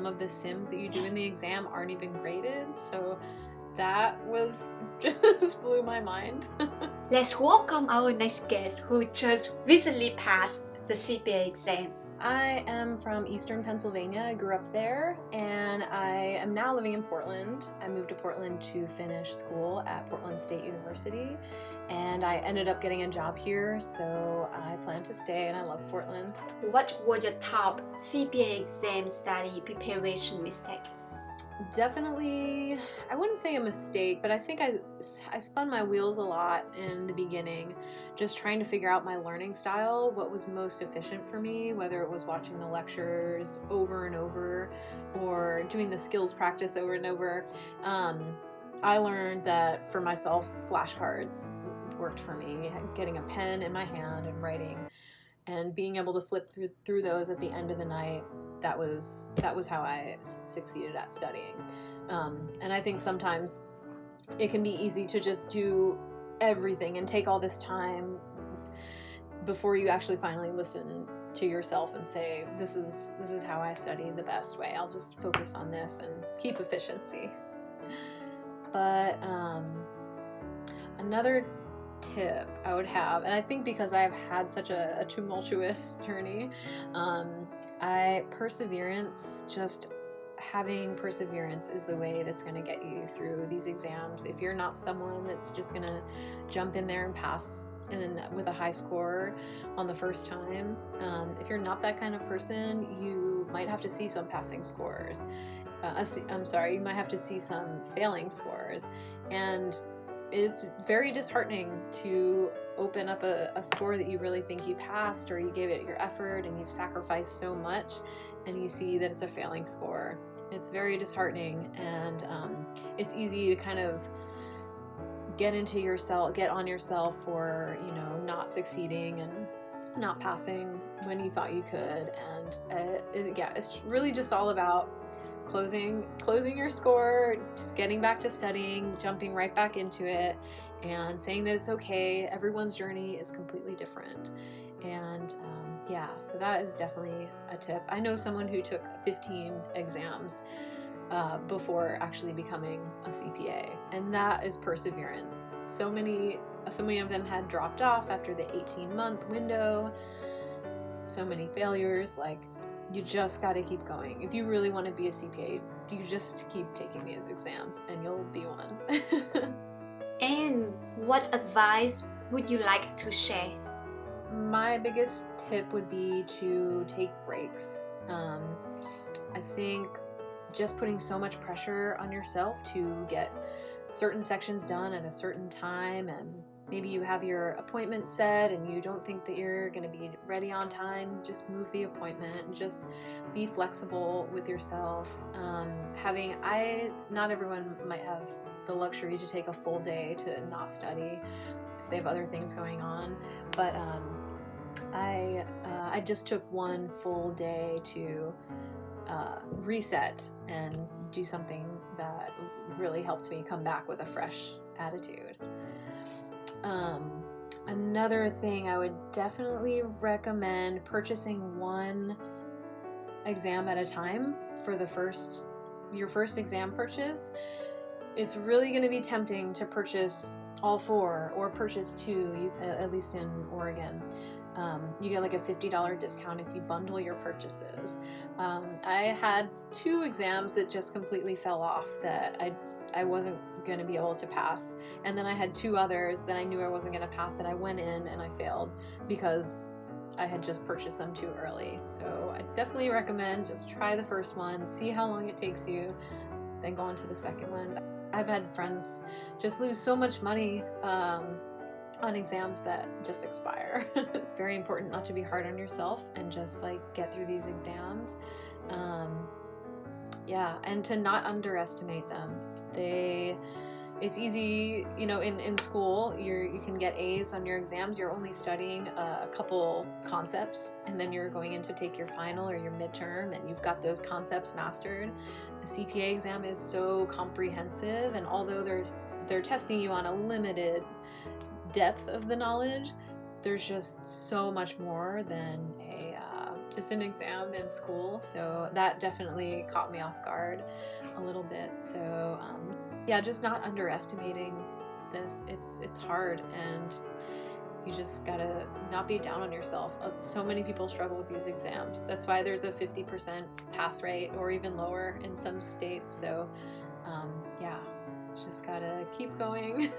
some of the sims that you do in the exam aren't even graded. So that was just blew my mind. Let's welcome our next guest who just recently passed the CPA exam. I am from Eastern Pennsylvania. I grew up there, and I am now living in Portland. I moved to Portland to finish school at Portland State University, and I ended up getting a job here, so I plan to stay, and I love Portland. What were your top CPA exam study preparation mistakes? Definitely, I wouldn't say a mistake, but I think I spun my wheels a lot in the beginning, just trying to figure out my learning style, what was most efficient for me, whether it was watching the lectures over and over or doing the skills practice over and over. I learned that for myself, flashcards worked for me, getting a pen in my hand and writing and being able to flip through those at the end of the night. That was how I succeeded at studying. And I think sometimes it can be easy to just do everything and take all this time before you actually finally listen to yourself and say, this is how I study the best way. I'll just focus on this and keep efficiency. But another tip I would have, and I think because I've had such a tumultuous journey, perseverance, just having perseverance is the way that's going to get you through these exams. If you're not someone that's just going to jump in there and pass with a high score on the first time, if you're not that kind of person, you might have to see some passing scores. You might have to see some failing scores, and it's very disheartening to open up a score that you really think you passed, or you gave it your effort and you've sacrificed so much, and you see that it's a failing score. It's very disheartening, and it's easy to kind of get on yourself for, not succeeding and not passing when you thought you could. And it's really just all about closing your score, just getting back to studying, jumping right back into it, and saying that it's okay. Everyone's journey is completely different. And so that is definitely a tip. I know someone who took 15 exams before actually becoming a CPA, and that is perseverance. So many of them had dropped off after the 18-month window. So many failures. Like, you just got to keep going. If you really want to be a CPA, you just keep taking these exams and you'll be one. And what advice would you like to share? My biggest tip would be to take breaks. I think just putting so much pressure on yourself to get certain sections done at a certain time, and maybe you have your appointment set and you don't think that you're going to be ready on time, just move the appointment and just be flexible with yourself. Not everyone might have the luxury to take a full day to not study if they have other things going on, but I just took one full day to reset and do something that really helped me come back with a fresh attitude. Another thing, I would definitely recommend purchasing one exam at a time for your first exam purchase. It's really going to be tempting to purchase all four or purchase two, at least in Oregon. You get like a $50 discount if you bundle your purchases. I had 2 exams that just completely fell off that I wasn't going to be able to pass, and then I had 2 others that I knew I wasn't going to pass that I went in and I failed because I had just purchased them too early. So I definitely recommend just try the first one, see how long it takes you, then go on to the second one. I've had friends just lose so much money on exams that just expire. It's very important not to be hard on yourself and just get through these exams. And to not underestimate them. It's easy, in school, you can get A's on your exams. You're only studying a couple concepts, and then you're going in to take your final or your midterm, and you've got those concepts mastered. The CPA exam is so comprehensive, and although they're testing you on a limited depth of the knowledge, there's just so much more than just an exam in school, so that definitely caught me off guard a little bit. So yeah, just not underestimating this. It's hard, and you just gotta not be down on yourself. So many people struggle with these exams. That's why there's a 50% pass rate or even lower in some states. So yeah, just gotta keep going.